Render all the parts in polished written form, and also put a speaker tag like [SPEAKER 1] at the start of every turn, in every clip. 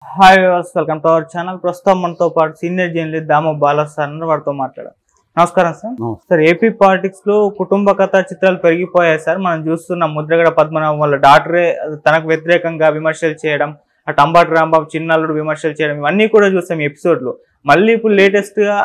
[SPEAKER 1] Hi viewers, welcome to our channel. ప్రస్తుతం మనతో పాటు senior journalist Damoh Bala sir అన్నారు. వారితో మాట్లాడారు. నమస్కారం సార్. సార్, ఏపీ పాలిటిక్స్ లో కుటుంబ కథా చిత్రాలు పెరిగిపోయాయి సార్. మనం చూస్తున్నాం ముద్రగడ పద్మనాభం వాళ్ళ డాక్టరే తనకు వ్యతిరేకంగా విమర్శలు చేయడం, అటు అంబటి రాంబాబు చిన్నల్లుడు విమర్శలు చేయడం, ఇవన్నీ కూడా చూసాం ఎపిసోడ్లు. మళ్ళీ ఇప్పుడు లేటెస్ట్ గా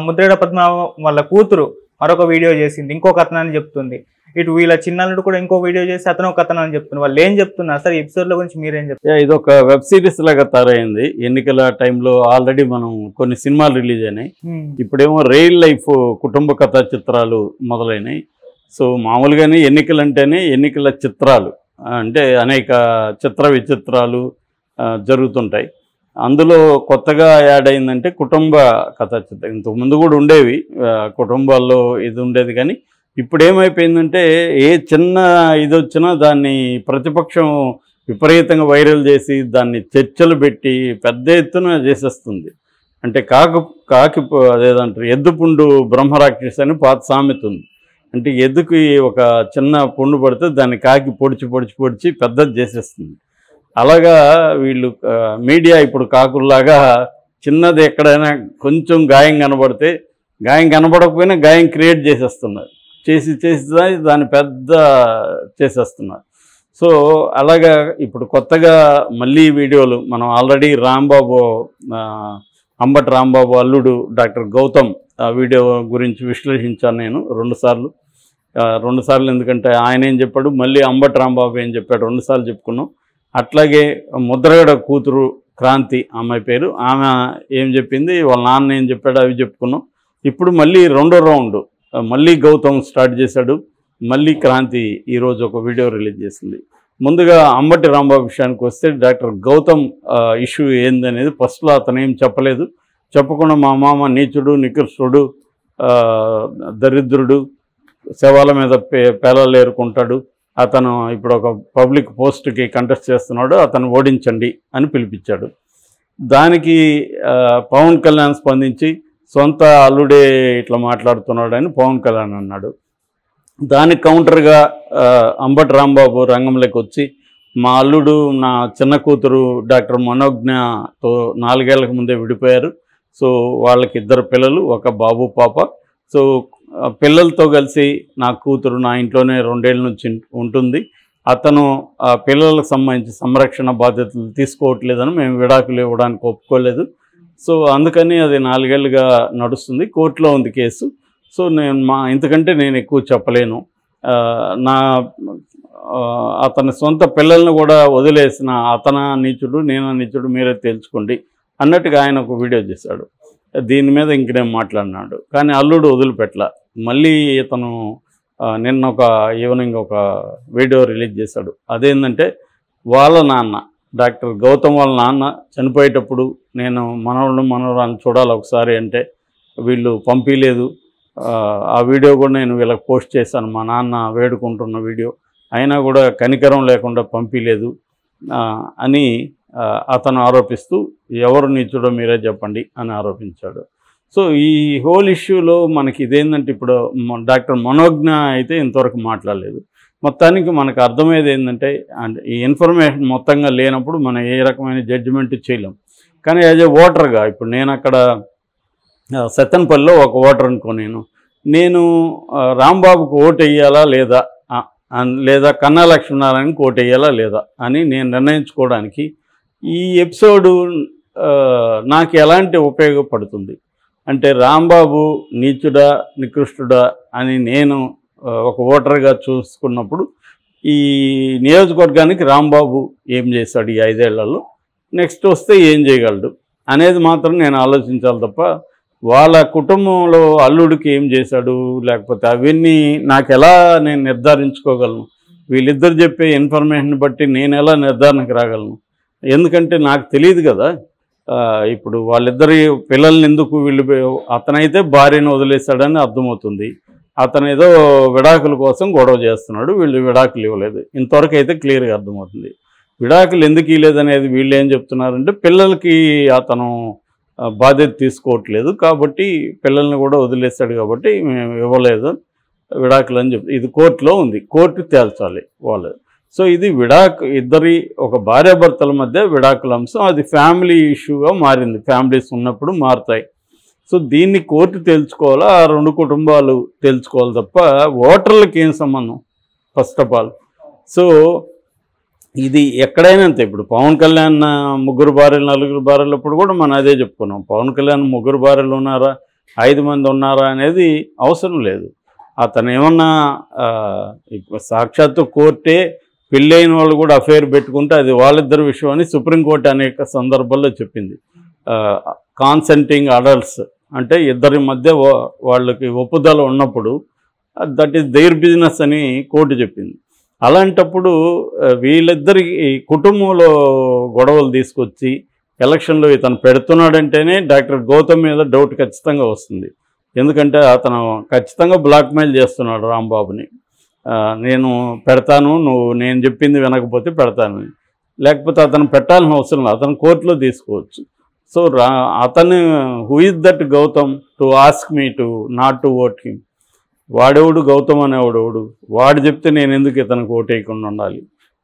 [SPEAKER 1] ముద్రగడ పద్మనాభం వాళ్ళ కూతురు మరొక వీడియో చేసింది, ఇంకో కథనాన్ని చెప్తుంది. ఇటు వీళ్ళ చిన్నల్లుడు కూడా ఇంకో వీడియో చేసి అతను ఒక కథనం చెప్తున్నారు. వాళ్ళు ఏం చెప్తున్నారు సార్? ఎపిసోడ్ల గురించి మీరేం చెప్తారు?
[SPEAKER 2] ఇది ఒక వెబ్ సిరీస్ లాగా తయారైంది. ఎన్నికల టైంలో ఆల్రెడీ మనం కొన్ని సినిమాలు రిలీజ్ అయినాయి. ఇప్పుడేమో రియల్ లైఫ్ కుటుంబ కథా చిత్రాలు మొదలైనాయి. సో మామూలుగానే ఎన్నికలంటేనే ఎన్నికల చిత్రాలు అంటే అనేక చిత్ర విచిత్రాలు జరుగుతుంటాయి. అందులో కొత్తగా యాడ్ అయిందంటే కుటుంబ కథా చిత్రం. ఇంతకుముందు కూడా ఉండేవి కుటుంబాల్లో, ఇది ఉండేది. కానీ ఇప్పుడు ఏమైపోయిందంటే ఏ చిన్న ఇది వచ్చినా దాన్ని ప్రతిపక్షం విపరీతంగా వైరల్ చేసి దాన్ని చర్చలు పెట్టి పెద్ద ఎత్తున చేసేస్తుంది. అంటే కాకి అదేదంటారు, ఎద్దుపుండు బ్రహ్మరాక్షసి అని పాత సామెత ఉంది. అంటే ఎద్దుకి ఒక చిన్న పుండు పడితే దాన్ని కాకి పొడిచి పెద్దది చేసేస్తుంది. అలాగా వీళ్ళు మీడియా ఇప్పుడు కాకుల్లాగా చిన్నది ఎక్కడైనా కొంచెం గాయం కనబడితే, గాయం కనబడకపోయినా గాయం క్రియేట్ చేసేస్తున్నారు. చేసి దాన్ని పెద్ద చేసేస్తున్నారు. సో అలాగా ఇప్పుడు కొత్తగా మళ్ళీ వీడియోలు మనం ఆల్రెడీ అంబటి రాంబాబు అల్లుడు డాక్టర్ గౌతమ్ వీడియో గురించి విశ్లేషించాను నేను రెండు సార్లు. ఎందుకంటే ఆయన ఏం చెప్పాడు, మళ్ళీ అంబటి రాంబాబు ఏం చెప్పాడు, 2 సార్లు చెప్పుకున్నాం. అట్లాగే ముద్రగడ కూతురు క్రాంతి, అమ్మాయి పేరు, ఆమె ఏం చెప్పింది, వాళ్ళ నాన్న ఏం చెప్పాడు, అవి చెప్పుకున్నాం. ఇప్పుడు మళ్ళీ రెండో రౌండ్ మళ్ళీ గౌతమ్ స్టార్ట్ చేశాడు. మళ్ళీ క్రాంతి ఈరోజు ఒక వీడియో రిలీజ్ చేసింది. ముందుగా అంబటి రాంబాబు విషయానికి వస్తే, డాక్టర్ గౌతమ్ ఇష్యూ ఏందనేది ఫస్ట్లో అతను ఏం చెప్పలేదు. చెప్పకుండా మా మామ నీచుడు, నికృష్టుడు, దరిద్రుడు, శవాల మీద పేలాలు ఏరుకుంటాడు, అతను ఇప్పుడు ఒక పబ్లిక్ పోస్ట్కి కంటెస్ట్ చేస్తున్నాడు, అతను ఓడించండి అని పిలిపించాడు. దానికి పవన్ కళ్యాణ్ స్పందించి సొంత అల్లుడే ఇట్లా మాట్లాడుతున్నాడని పవన్ కళ్యాణ్ అన్నాడు. దానికి కౌంటర్గా అంబటి రాంబాబు రంగంలోకి వచ్చి, మా అల్లుడు నా చిన్న కూతురు డాక్టర్ మనోజ్ఞతో 4 ఏళ్లకు ముందే విడిపోయారు. సో వాళ్ళకి 2 పిల్లలు, ఒక బాబు పాప. సో పిల్లలతో కలిసి నా కూతురు నా ఇంట్లోనే 2 ఏళ్ళ నుంచి ఉంటుంది. అతను పిల్లలకు సంబంధించి సంరక్షణ బాధ్యతలు తీసుకోవట్లేదని మేము విడాకులు ఇవ్వడానికి ఒప్పుకోలేదు. సో అందుకని అది 4 ఏళ్ళుగా నడుస్తుంది, కోర్టులో ఉంది కేసు. సో ఇంతకంటే నేను ఎక్కువ చెప్పలేను. అతని సొంత పిల్లల్ని కూడా వదిలేసిన అతన నీచుడు, నేను నీచుడు, మీరే తేల్చుకోండి అన్నట్టుగా ఆయన ఒక వీడియో చేశాడు. దీని మీద ఇంకనేం మాట్లాడినాడు. కానీ అల్లుడు వదిలిపెట్టల. మళ్ళీ ఇతను నిన్న ఒక ఈవినింగ్ ఒక వీడియో రిలీజ్ చేశాడు. అదేంటంటే, వాళ్ళ నాన్న డాక్టర్ గౌతమ్ వాళ్ళ నాన్న చనిపోయేటప్పుడు నేను మనవరాలను చూడాలి ఒకసారి అంటే వీళ్ళు పంపించలేదు. ఆ వీడియో కూడా నేను వీళ్ళకి పోస్ట్ చేశాను, మా నాన్న వేడుకుంటున్న వీడియో. అయినా కూడా కనికరం లేకుండా పంపించలేదు అని అతను ఆరోపిస్తూ, ఎవరు నీచుడో మీరే చెప్పండి అని ఆరోపించాడు. సో ఈ హోల్ ఇష్యూలో మనకి ఇదేంటంటే, ఇప్పుడు డాక్టర్ మనోజ్ఞ అయితే ఇంతవరకు మాట్లాడలేదు. మొత్తానికి మనకు అర్థమయ్యేది ఏంటంటే, ఈ ఇన్ఫర్మేషన్ మొత్తంగా లేనప్పుడు మనం ఏ రకమైన జడ్జిమెంట్ చేయలేం. కానీ యాజ్ ఏ ఓటర్గా ఇప్పుడు నేను అక్కడ సత్తెనపల్లిలో ఒక ఓటర్ అనుకో, నేను రాంబాబుకు ఓటు వేయాలా లేదా కన్నా లక్ష్మీనారాయణకి ఓటు వేయాలా లేదా అని నేను నిర్ణయించుకోవడానికి ఈ ఎపిసోడు నాకు ఎలాంటి ఉపయోగపడుతుంది అంటే, రాంబాబు నీచుడా నికృష్టుడా అని నేను ఒక ఓటర్గా చూసుకున్నప్పుడు ఈ నియోజకవర్గానికి రాంబాబు ఏం చేశాడు ఈ 5 ఏళ్లలో, నెక్స్ట్ వస్తే ఏం చేయగలడు అనేది మాత్రం నేను ఆలోచించాలి తప్ప, వాళ్ళ కుటుంబంలో అల్లుడికి ఏం చేశాడు లేకపోతే అవన్నీ నాకు ఎలా నేను నిర్ధారించుకోగలను? వీళ్ళిద్దరు చెప్పే ఇన్ఫర్మేషన్ బట్టి నేను ఎలా నిర్ధారణకు రాగలను? ఎందుకంటే నాకు తెలియదు కదా. ఇప్పుడు వాళ్ళిద్దరి పిల్లల్ని ఎందుకు అతనైతే భార్యను వదిలేశాడని అర్థమవుతుంది. అతను ఏదో విడాకుల కోసం గొడవ చేస్తున్నాడు, వీళ్ళు విడాకులు ఇవ్వలేదు. ఇంతవరకు అయితే క్లియర్గా అర్థమవుతుంది. విడాకులు ఎందుకు ఇవ్వలేదనేది వీళ్ళు ఏం చెప్తున్నారంటే, పిల్లలకి అతను బాధ్యత తీసుకోవట్లేదు కాబట్టి పిల్లల్ని కూడా వదిలేస్తాడు కాబట్టి మేము ఇవ్వలేదు విడాకులు అని ఇది కోర్టులో ఉంది, కోర్టు తేల్చాలి వాళ్ళు. సో ఇది ఇద్దరి ఒక భార్యాభర్తల మధ్య విడాకుల అంశం, అది ఫ్యామిలీ ఇష్యూగా మారింది. ఫ్యామిలీస్ ఉన్నప్పుడు మారుతాయి. సో దీన్ని కోర్టు తేల్చుకోవాలా, ఆ రెండు కుటుంబాలు తేల్చుకోవాలి తప్ప ఓటర్లకి ఏం సంబంధం ఫస్ట్ ఆఫ్ ఆల్. సో ఇది ఎక్కడైనా అంతే. ఇప్పుడు పవన్ కళ్యాణ్ 3 భార్యలు 4 భార్యలప్పుడు కూడా మనం అదే చెప్పుకున్నాం. పవన్ కళ్యాణ్ 3 భార్యలు ఉన్నారా 5 మంది ఉన్నారా అనేది అవసరం లేదు. అతను ఏమన్నా సాక్షాత్తు కోర్టే పెళ్ళైన వాళ్ళు కూడా అఫేర్ పెట్టుకుంటే అది వాళ్ళిద్దరి విషయం అని సుప్రీంకోర్టు అనేక సందర్భాల్లో చెప్పింది. కాన్సెంటింగ్ అడల్ట్స్ అంటే ఇద్దరి మధ్య వాళ్ళకి ఒప్పుదల ఉన్నప్పుడు దట్ ఈస్ దేర్ బిజినెస్ అని కోర్టు చెప్పింది. అలాంటప్పుడు వీళ్ళిద్దరికి కుటుంబంలో గొడవలు తీసుకొచ్చి ఎలక్షన్లో ఇతను పెడుతున్నాడంటేనే డాక్టర్ గౌతమ్ మీద డౌట్ ఖచ్చితంగా వస్తుంది. ఎందుకంటే అతను ఖచ్చితంగా బ్లాక్మెయిల్ చేస్తున్నాడు రాంబాబుని. నేను పెడతాను, నేను చెప్పింది వినకపోతే పెడతాను, లేకపోతే అతను పెట్టాల్సిన అవసరం లేదు, అతను కోర్టులో తీసుకోవచ్చు. సో అతను who is that Gautam to ask me to not to vote him? వాడెవడు గౌతమ్ అనేవాడెవడు? వాడు చెప్తే నేను ఎందుకు ఇతనికి ఓటు వేయకుండా ఉండాలి,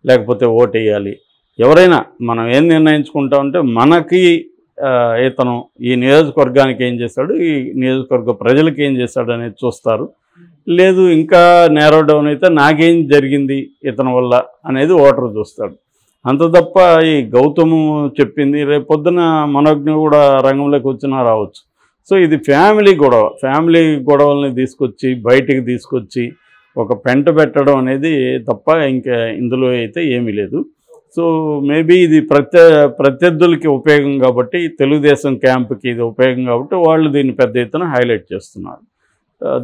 [SPEAKER 2] లేకపోతే ఓటు వేయాలి? ఎవరైనా మనం ఏం నిర్ణయించుకుంటామంటే మనకి ఇతను ఈ నియోజకవర్గానికి ఏం చేశాడు, ఈ నియోజకవర్గ ప్రజలకు ఏం చేశాడు అనేది చూస్తారు. లేదు ఇంకా నేరో డౌన్ అయితే నాకేం జరిగింది ఇతని వల్ల అనేది ఓటర్ చూస్తాడు. అంత తప్ప ఈ గౌతము చెప్పింది రేపు పొద్దున మనోజ్ఞ కూడా రంగంలోకి వచ్చినా రావచ్చు. సో ఇది ఫ్యామిలీ గొడవల్ని తీసుకొచ్చి బయటికి తీసుకొచ్చి ఒక పెంట పెట్టడం అనేది తప్ప ఇంకా ఇందులో అయితే ఏమీ లేదు. సో మేబీ ఇది ప్రత్యర్థులకి ఉపయోగం కాబట్టి, తెలుగుదేశం క్యాంప్కి ఇది ఉపయోగం కాబట్టి వాళ్ళు దీన్ని పెద్ద ఎత్తున హైలైట్ చేస్తున్నారు.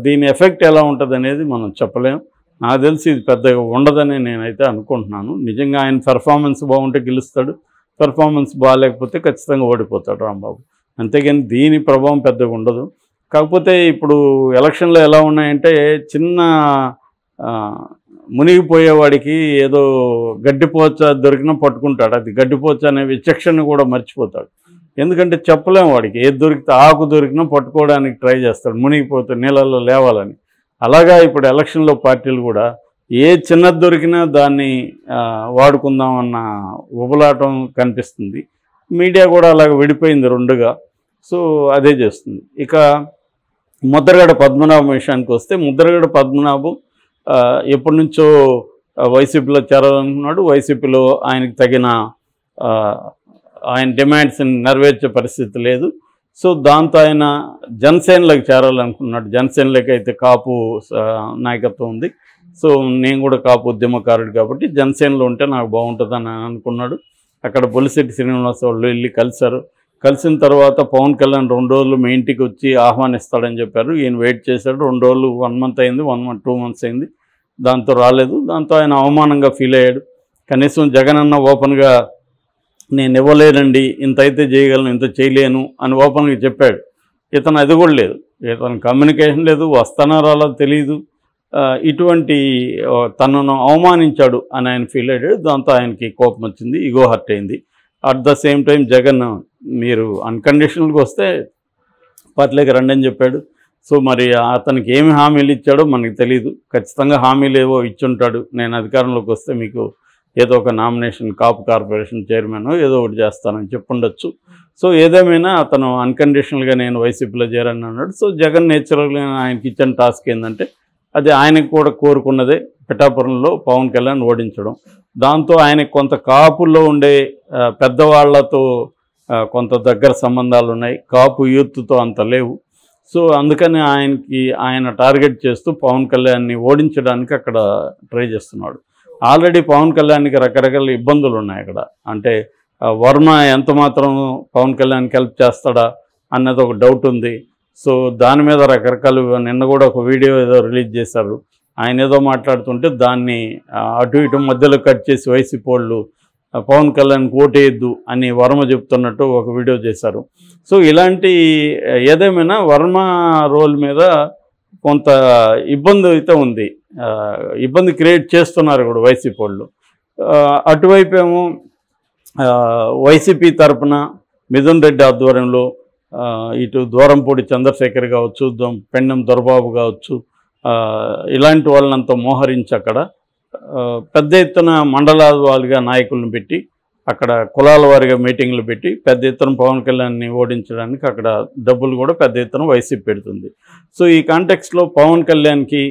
[SPEAKER 2] దీని ఎఫెక్ట్ ఎలా ఉంటుంది అనేది మనం చెప్పలేం. నాకు తెలిసి ఇది పెద్దగా ఉండదని నేనైతే అనుకుంటున్నాను. నిజంగా ఆయన పెర్ఫార్మెన్స్ బాగుంటే గెలుస్తాడు, పెర్ఫార్మెన్స్ బాగాలేకపోతే ఖచ్చితంగా ఓడిపోతాడు రాంబాబు. అంతేగాని దీని ప్రభావం పెద్దగా ఉండదు. కాకపోతే ఇప్పుడు ఎలక్షన్లో ఎలా ఉన్నాయంటే చిన్న మునిగిపోయేవాడికి ఏదో గడ్డిపోచ దొరికినా పట్టుకుంటాడు, అది గడ్డిపోచ అనే విచక్షణ కూడా మర్చిపోతాడు. ఎందుకంటే చెప్పలేము, వాడికి ఏది దొరికితే ఆకు దొరికినా పట్టుకోవడానికి ట్రై చేస్తాడు మునిగిపోతే నీళ్ళల్లో లేవాలని. అలాగా ఇప్పుడు ఎలక్షన్లో పార్టీలు కూడా ఏ చిన్నది దొరికినా దాన్ని వాడుకుందామన్న ఉబలాటం కనిపిస్తుంది. మీడియా కూడా అలాగ విడిపోయింది రెండుగా. సో అదే చేస్తుంది. ఇక ముద్రగడ పద్మనాభం విషయానికి వస్తే, ముద్రగడ పద్మనాభం ఎప్పటి నుంచో వైసీపీలో చేరాలనుకున్నాడు. వైసీపీలో ఆయనకు తగిన ఆయన డిమాండ్స్ని నెరవేర్చే పరిస్థితి లేదు. సో దాంతో ఆయన జనసేనలోకి చేరాలనుకున్నాడు. జనసేనలోకి అయితే కాపు నాయకత్వం ఉంది. సో నేను కూడా కాపు ఉద్యమకారుడు కాబట్టి జనసేనలో ఉంటే నాకు బాగుంటుందని అనుకున్నాడు. అక్కడ బొలిశెట్టి శ్రీనివాస వాళ్ళు వెళ్ళి కలిశారు. కలిసిన తర్వాత పవన్ కళ్యాణ్ 2 రోజులు మీ ఇంటికి వచ్చి ఆహ్వానిస్తాడని చెప్పారు. ఈయన వెయిట్ చేశాడు. 2 రోజులు 1 మంత్ అయింది, 2 months అయింది. దాంతో రాలేదు. దాంతో ఆయన అవమానంగా ఫీల్ అయ్యాడు. కనీసం జగన్ అన్న ఓపెన్గా నేను ఇవ్వలేనండి, ఇంత అయితే చేయగలను, ఇంత చేయలేను అని ఓపెన్గా చెప్పాడు. ఇతను అది కూడా లేదు, ఇతను కమ్యూనికేషన్ లేదు, వస్తానో రాలో తెలియదు. ఇటువంటి తనను అవమానించాడు అని ఆయన ఫీల్ అయ్యాడు. దాంతో ఆయనకి కోపం వచ్చింది, ఈగో హర్ట్ అయింది. At the same time Jagan మీరు అన్కండిషనల్గా వస్తే పార్టీలోకి రండి అని చెప్పాడు. సో మరి అతనికి ఏమి హామీలు ఇచ్చాడో మనకు తెలియదు. ఖచ్చితంగా హామీలు ఏవో ఇచ్చుంటాడు. నేను అధికారంలోకి వస్తే మీకు ఏదో ఒక నామినేషన్ కాపు కార్పొరేషన్ చైర్మన్ ఏదో ఒకటి చేస్తానని చెప్పుండొచ్చు. సో ఏదేమైనా అతను అన్కండిషనల్గా నేను వైసీపీలో చేరని అన్నాడు. సో జగన్ నేచురల్గా ఆయనకి ఇచ్చిన టాస్క్ ఏంటంటే అది ఆయనకు కూడా కోరుకున్నదే, పిఠాపురంలో పవన్ కళ్యాణ్ ఓడించడం. దాంతో ఆయనకు కొంత కాపుల్లో ఉండే పెద్దవాళ్లతో కొంత దగ్గర సంబంధాలు ఉన్నాయి, కాపు యూత్తో అంత లేవు. సో అందుకని ఆయన టార్గెట్ చేస్తూ పవన్ కళ్యాణ్ని ఓడించడానికి అక్కడ ట్రై చేస్తున్నాడు. ఆల్రెడీ పవన్ కళ్యాణ్కి రకరకాల ఇబ్బందులు ఉన్నాయి అక్కడ. అంటే వర్మ ఎంత మాత్రం పవన్ కళ్యాణ్కి హెల్ప్ చేస్తాడా అన్నది ఒక డౌట్ ఉంది. సో దాని మీద రకరకాలు, నిన్న కూడా ఒక వీడియో ఏదో రిలీజ్ చేశారు. ఆయన ఏదో మాట్లాడుతుంటే దాన్ని అటు ఇటు మధ్యలో కట్ చేసి వైసీపీ వాళ్ళు పవన్ కళ్యాణ్కి ఓటేయద్దు అని వర్మ చెప్తున్నట్టు ఒక వీడియో చేశారు. సో ఇలాంటి ఏదేమైనా వర్మ రోల్ మీద కొంత ఇబ్బంది అయితే ఉంది, ఇబ్బంది క్రియేట్ చేస్తున్నారు కూడా వైసీపీ వాళ్ళు. అటువైపు ఏమో వైసీపీ తరఫున మిథున్ రెడ్డి ఆధ్వర్యంలో ఇటు దూరంపూడి చంద్రశేఖర్ కావచ్చు, పెండం దొరబాబు కావచ్చు, ఇలాంటి వాళ్ళంతా మోహరించి అక్కడ పెద్ద ఎత్తున మండలాల వారిగా నాయకులను పెట్టి అక్కడ కులాల వారిగా మీటింగ్లు పెట్టి పెద్ద ఎత్తున పవన్ కళ్యాణ్ని ఓడించడానికి అక్కడ డబ్బులు కూడా పెద్ద ఎత్తున వైసీపీ పెడుతుంది. సో ఈ కాంటెక్స్లో పవన్ కళ్యాణ్కి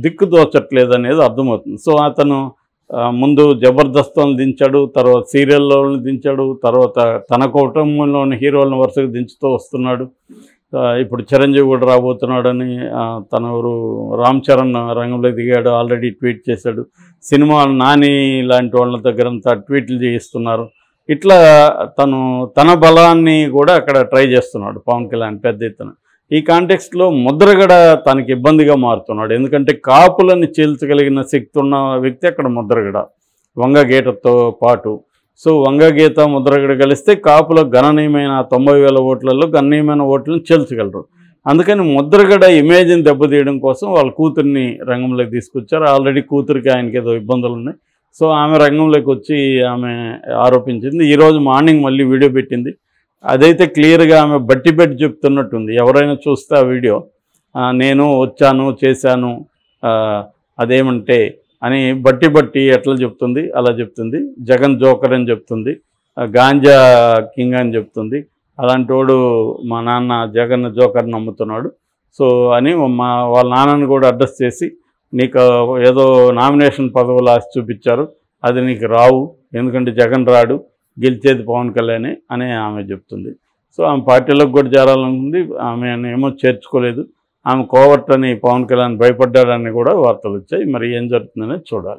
[SPEAKER 2] దిక్కు దోచట్లేదు అనేది అర్థమవుతుంది. సో అతను ముందు జబర్దస్త్లను దించాడు, తర్వాత సీరియల్లోని దించాడు, తర్వాత తన కుటుంబంలోని హీరోలను వరుసగా దించుతూ వస్తున్నాడు. ఇప్పుడు చిరంజీవి కూడా రాబోతున్నాడని తనవరు రామ్ చరణ్ రంగంలో దిగాడు, ఆల్రెడీ ట్వీట్ చేశాడు. సినిమాలు నాని లాంటి వాళ్ళ దగ్గరంతా ట్వీట్లు చేయిస్తున్నారు. ఇట్లా తన బలాన్ని కూడా అక్కడ ట్రై చేస్తున్నాడు పవన్ కళ్యాణ్ పెద్ద ఎత్తున. ఈ కాంటెక్స్ట్లో ముద్రగడ తనకి ఇబ్బందిగా మారుతున్నాడు. ఎందుకంటే కాపులని చీల్చగలిగిన శక్తి ఉన్న వ్యక్తి అక్కడ ముద్రగడ, వంగగీతతో పాటు. సో వంగగీత ముద్రగడ కలిస్తే కాపులో గణనీయమైన 90,000 ఓట్లలో గణనీయమైన ఓట్లను చీల్చగలరు. అందుకని ముద్రగడ ఇమేజ్ని దెబ్బతీయడం కోసం వాళ్ళ కూతుర్ని రంగంలోకి తీసుకొచ్చారు. ఆల్రెడీ కూతురికి ఆయనకి ఏదో ఇబ్బందులు ఉన్నాయి. సో ఆమె రంగంలోకి వచ్చి ఆమె ఆరోపించింది. ఈరోజు మార్నింగ్ మళ్ళీ వీడియో పెట్టింది. అదైతే క్లియర్గా ఆమె బట్టి చెప్తున్నట్టుంది. ఎవరైనా చూస్తే ఆ వీడియో నేను వచ్చాను చేశాను అదేమంటే అని బట్టి ఎట్లా చెప్తుంది అలా చెప్తుంది. జగన్ జోకర్ అని చెప్తుంది, గాంజా కింగ్ అని చెప్తుంది. అలాంటి వాడు మా నాన్న జగన్ జోకర్ నమ్ముతున్నాడు. సో అని వాళ్ళ నాన్నని కూడా అడ్రస్ చేసి నీకు ఏదో నామినేషన్ పదవులు ఆశ చూపించారు, అది నీకు రావు, ఎందుకంటే జగన్ రాడు, గెలిచేది పవన్ కళ్యాణ్ అని ఆమె చెప్తుంది. సో ఆమె పార్టీలోకి కూడా చేరాలనుకుంది, ఆమె ఏమో చేర్చుకోలేదు. ఆమె కోవర్ట్ అని పవన్ కళ్యాణ్ భయపడ్డాడని కూడా వార్తలు వచ్చాయి. మరి ఏం జరుగుతుందనేది చూడాలి.